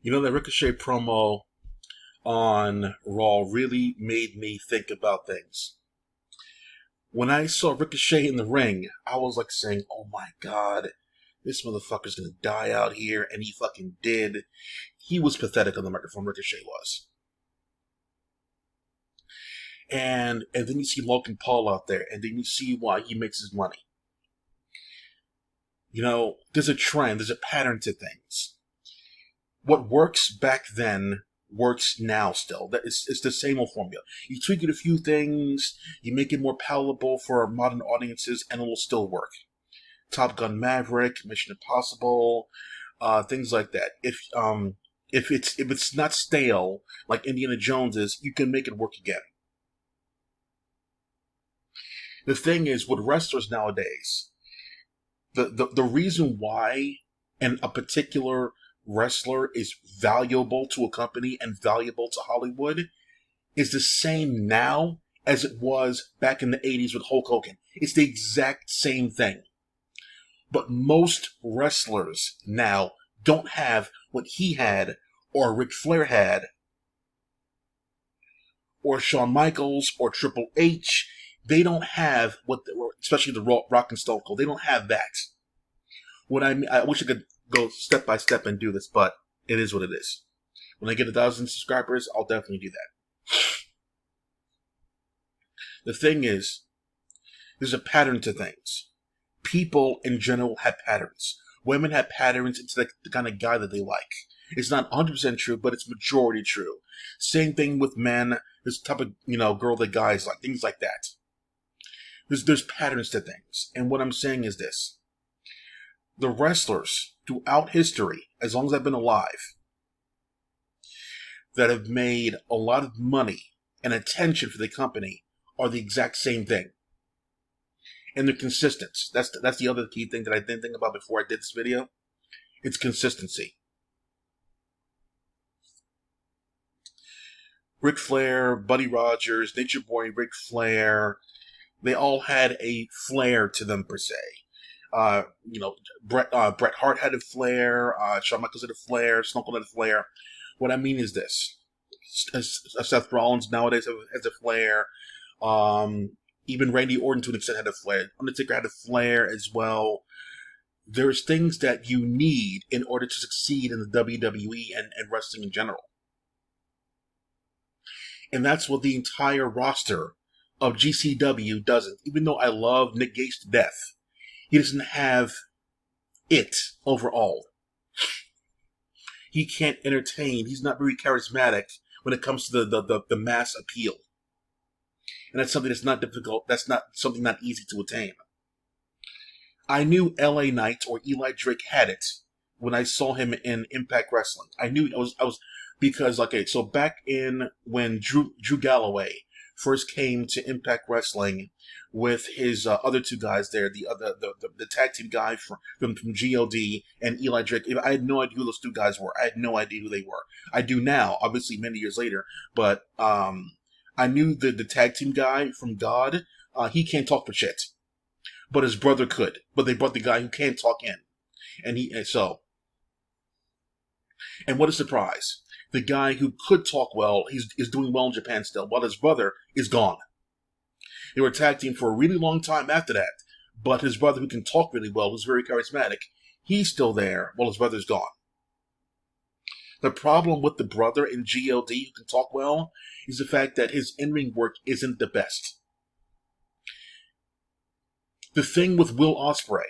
You know, that Ricochet promo on Raw really made me think about things. When I saw Ricochet in the ring, I was like saying, oh my god, this motherfucker's gonna die out here, and he fucking did. He was pathetic on the microphone, Ricochet was. And then you see Logan Paul out there, and then you see why he makes his money. You know, there's a trend, there's a pattern to things. What works back then works now still. It's the same old formula. You tweak it a few things, you make it more palatable for modern audiences, and it will still work. Top Gun Maverick, Mission Impossible, things like that. If it's not stale like Indiana Jones is, you can make it work again. The thing is, with wrestlers nowadays, the reason why a particular wrestler is valuable to a company and valuable to Hollywood is the same now as it was back in the 80s with Hulk Hogan. It's the exact same thing. But most wrestlers now don't have what he had, or Ric Flair had, or Shawn Michaels, or Triple H. They don't have especially the Rock and Stone Cold. They don't have that. What I wish I could go step by step and do this, but it is what it is. When I get 1,000 subscribers, I'll definitely do that. The thing is, there's a pattern to things. People in general have patterns. Women have patterns into the kind of guy that they like. It's not 100% true, but it's majority true. Same thing with men. There's the type of girl that guys like, things like that. There's patterns to things, and what I'm saying is this: the wrestlers throughout history, as long as I've been alive, that have made a lot of money and attention for the company are the exact same thing. And they're consistent. That's the other key thing that I didn't think about before I did this video. It's consistency. Ric Flair, Buddy Rogers, Nature Boy Ric Flair, they all had a flair to them per se. Bret Hart had a flair, Shawn Michaels had a flair, Stone Cold had a flair. What I mean is this: Seth Rollins nowadays has a flair. Even Randy Orton to an extent had a flair. Undertaker had a flair as well. There's things that you need in order to succeed in the WWE and wrestling in general. And that's what the entire roster of GCW doesn't. Even though I love Nick Gage to death, he doesn't have it overall. He can't entertain. He's not very charismatic when it comes to the mass appeal. And that's something that's not difficult. That's not something not easy to attain. I knew LA Knight or Eli Drake had it when I saw him in Impact Wrestling. I knew I was because so back in when Drew Galloway first came to Impact Wrestling with his other two guys there, the tag team guy from God and Eli Drake. I had no idea who those two guys were. I had no idea who they were. I do now, obviously many years later, but I knew the tag team guy from God. He can't talk for shit, but his brother could. But they brought the guy who can't talk in, and what a surprise! The guy who could talk well, is doing well in Japan still, while his brother is gone. They were tag team for a really long time after that, but his brother, who can talk really well, who's very charismatic, he's still there while his brother's gone. The problem with the brother in God who can talk well is the fact that his in-ring work isn't the best. The thing with Will Ospreay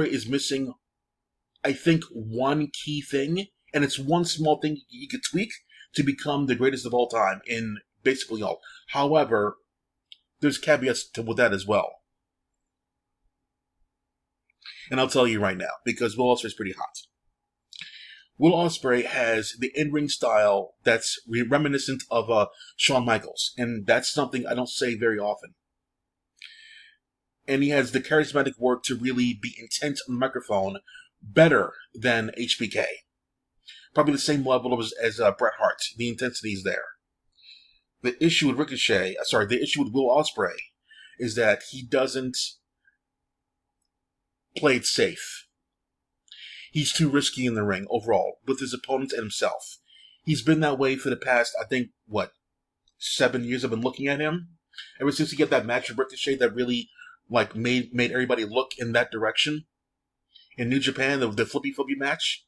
is missing, I think, one key thing, and it's one small thing he could tweak to become the greatest of all time in basically all. However, there's caveats with that as well. And I'll tell you right now, because Will Ospreay is pretty hot. Will Ospreay has the in-ring style that's reminiscent of Shawn Michaels, and that's something I don't say very often. And he has the charismatic work to really be intense on the microphone, better than HBK. Probably the same level as Bret Hart. The intensity is there. The issue with the issue with Will Ospreay is that he doesn't play it safe. He's too risky in the ring overall with his opponents and himself. He's been that way for the past, I think, 7 years I've been looking at him. Ever since he got that match with Ricochet that really made everybody look in that direction. In New Japan, the flippy match,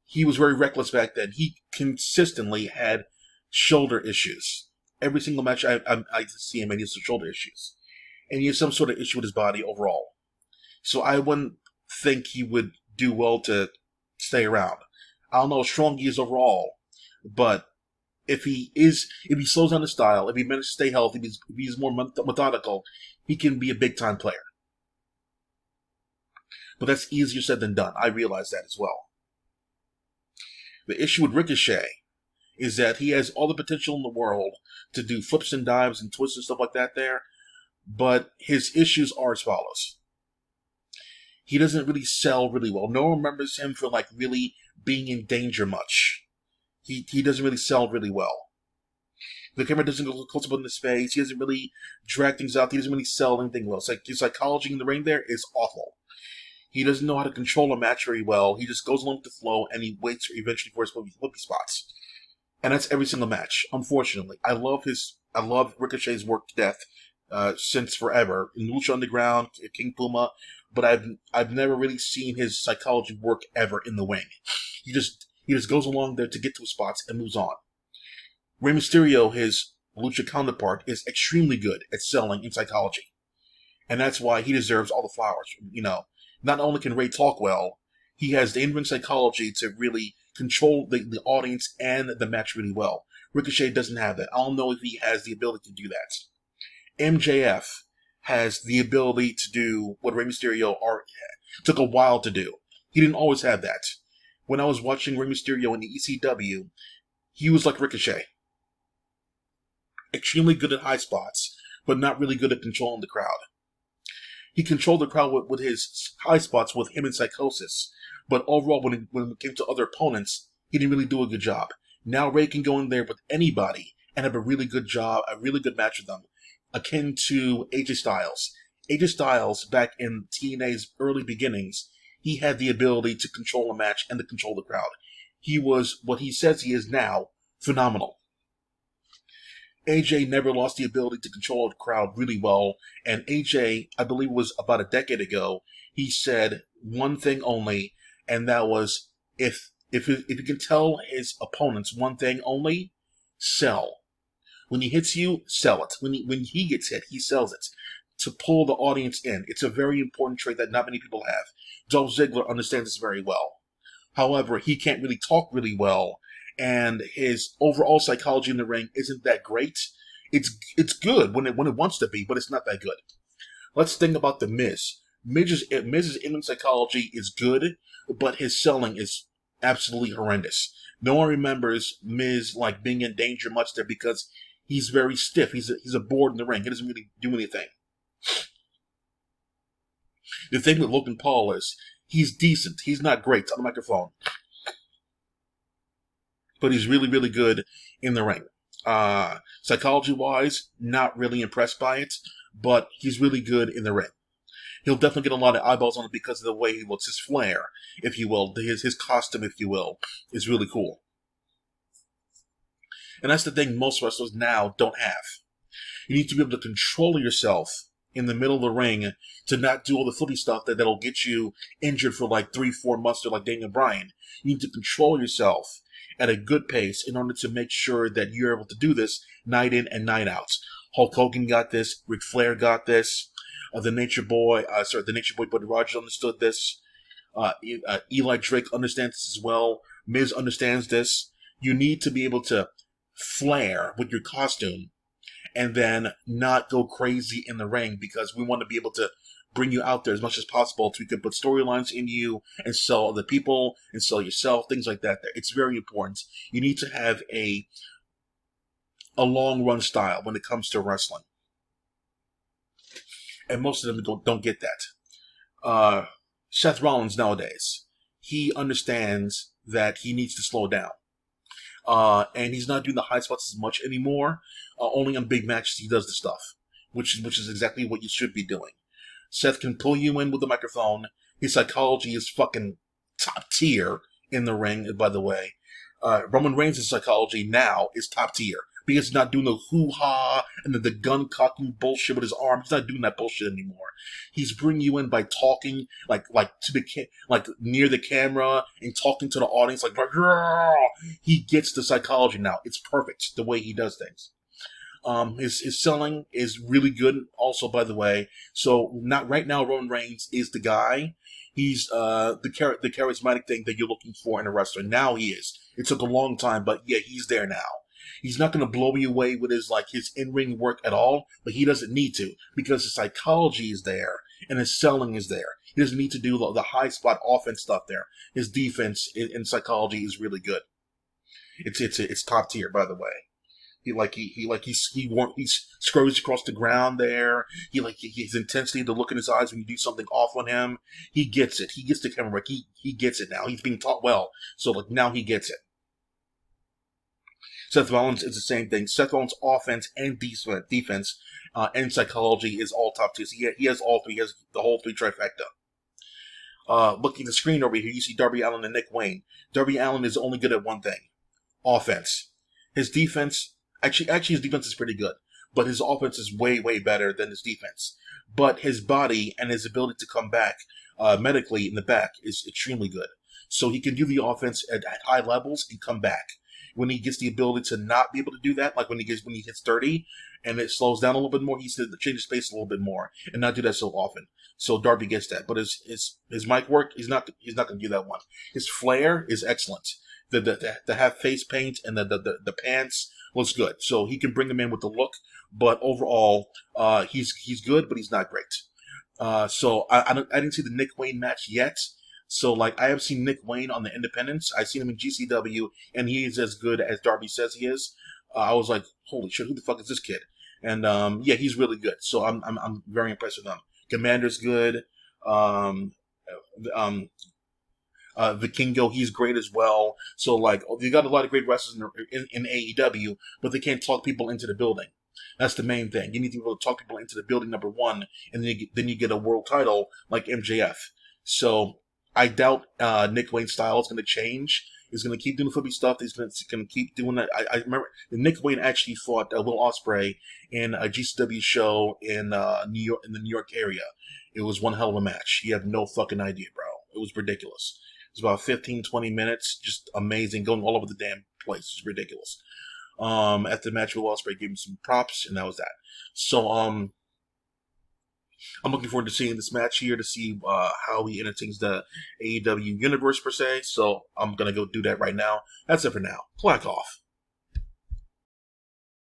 he was very reckless back then. He consistently had shoulder issues. Every single match I see him, and he has some shoulder issues. And he has some sort of issue with his body overall. So I wouldn't think he would do well to stay around. I don't know how strong he is overall, but if he slows down his style, if he manages to stay healthy, if he's more methodical, he can be a big time player. But that's easier said than done. I realize that as well. The issue with Ricochet is that he has all the potential in the world to do flips and dives and twists and stuff like that there, but his issues are as follows. He doesn't really sell really well. No one remembers him for really being in danger much. He doesn't really sell really well. The camera doesn't go close up in his face. He doesn't really drag things out. He doesn't really sell anything well. It's like his psychology in the ring there is awful. He doesn't know how to control a match very well. He just goes along with the flow, and he waits eventually for his flippy spots. And that's every single match, unfortunately. I love Ricochet's work to death since forever. In Lucha Underground, King Puma, but I've never really seen his psychology work ever in the ring. He just goes along there to get to his spots and moves on. Rey Mysterio, his Lucha counterpart, is extremely good at selling in psychology. And that's why he deserves all the flowers. Not only can Rey talk well, he has the in-ring psychology to really control the audience and the match really well. Ricochet doesn't have that. I don't know if he has the ability to do that. MJF has the ability to do what Rey Mysterio took a while to do. He didn't always have that. When I was watching Rey Mysterio in the ECW, he was like Ricochet. Extremely good at high spots, but not really good at controlling the crowd. He controlled the crowd with his high spots with him in Psychosis, but overall, when it came to other opponents, he didn't really do a good job. Now Rey can go in there with anybody and have a really good job, a really good match with them, akin to AJ Styles. AJ Styles, back in TNA's early beginnings, he had the ability to control a match and to control the crowd. He was, what he says he is now, phenomenal. AJ never lost the ability to control the crowd really well, and AJ, I believe it was about a decade ago, he said one thing only, and that was, if he can tell his opponents one thing only, sell. When he hits you, sell it. When he gets hit, he sells it. To pull the audience in. It's a very important trait that not many people have. Dolph Ziggler understands this very well. However, he can't really talk really well, and his overall psychology in the ring isn't that great. It's good when it wants to be, but it's not that good. Let's think about The Miz. Miz's in-ring psychology is good, but his selling is absolutely horrendous. No one remembers Miz being in danger much there because he's very stiff. He's a board in the ring. He doesn't really do anything. The thing with Logan Paul is he's decent. He's not great on the microphone, but he's really, really good in the ring. Psychology-wise, not really impressed by it, but he's really good in the ring. He'll definitely get a lot of eyeballs on it because of the way he looks. His flair, if you will, his costume, if you will, is really cool. And that's the thing most wrestlers now don't have. You need to be able to control yourself in the middle of the ring to not do all the flippy stuff that'll get you injured for 3-4 months or like Daniel Bryan. You need to control yourself at a good pace in order to make sure that you're able to do this night in and night out. Hulk Hogan got this. Ric Flair got this. The Nature Boy Buddy Rogers understood this. Eli Drake understands this as well. Miz understands this. You need to be able to flare with your costume and then not go crazy in the ring because we want to be able to bring you out there as much as possible so we can put storylines in you and sell other people and sell yourself, things like that. It's very important. You need to have a long run style when it comes to wrestling. And most of them don't get that. Seth Rollins nowadays, he understands that he needs to slow down. And he's not doing the high spots as much anymore. Only on big matches he does the stuff, which is exactly what you should be doing. Seth can pull you in with the microphone. His psychology is fucking top tier in the ring, by the way. Roman Reigns' psychology now is top tier. Because he's not doing the hoo-ha and the gun cocking bullshit with his arm. He's not doing that bullshit anymore. He's bringing you in by talking like to the like near the camera and talking to the audience like yeah! He gets the psychology now. It's perfect the way he does things. His selling is really good. Also, by the way, so not right now. Roman Reigns is the guy. He's the charismatic thing that you're looking for in a wrestler. Now he is. It took a long time, but yeah, he's there now. He's not going to blow you away with his in-ring work at all, but he doesn't need to because his psychology is there and his selling is there. He doesn't need to do the high spot offense stuff there. His defense and psychology is really good. It's top tier, by the way. He scurries across the ground there. His intensity, the look in his eyes when you do something off on him. He gets it. He gets the camera work. He gets it now. He's being taught well, so now he gets it. Seth Rollins is the same thing. Seth Rollins' offense and defense and psychology is all top tier. So he has all three. He has the whole three trifecta. Looking at the screen over here, you see Darby Allin and Nick Wayne. Darby Allin is only good at one thing: offense. His defense, actually, his defense is pretty good, but his offense is way, way better than his defense. But his body and his ability to come back medically in the back is extremely good. So he can do the offense at high levels and come back. When he gets the ability to not be able to do that, like when he hits 30 and it slows down a little bit more, he's to change his pace a little bit more and not do that so often. So Darby gets that, but his mic work, he's not going to do that one. His flair is excellent. The half face paint and the pants looks good, so he can bring him in with the look. But overall, he's good, but he's not great. So I didn't see the Nick Wayne match yet. So, I have seen Nick Wayne on the Independents. I've seen him in GCW, and he is as good as Darby says he is. I was like, holy shit, who the fuck is this kid? And, yeah, he's really good. So I'm very impressed with him. Commander's good. Vikingo, he's great as well. So, you got a lot of great wrestlers in AEW, but they can't talk people into the building. That's the main thing. You need to be able to talk people into the building, number one, and then you get a world title like MJF. So I doubt Nick Wayne's style is going to change. He's going to keep doing flippy stuff. He's going to keep doing that. I remember Nick Wayne actually fought Will Ospreay in a GCW show in New York, in the New York area. It was one hell of a match. You have no fucking idea, bro. It was ridiculous. It was about 15, 20 minutes. Just amazing. Going all over the damn place. It's ridiculous. After the match, Will Ospreay gave him some props, and that was that. So, I'm looking forward to seeing this match here to see how he entertains the AEW universe per se. So I'm gonna go do that right now. That's it for now. Clack off.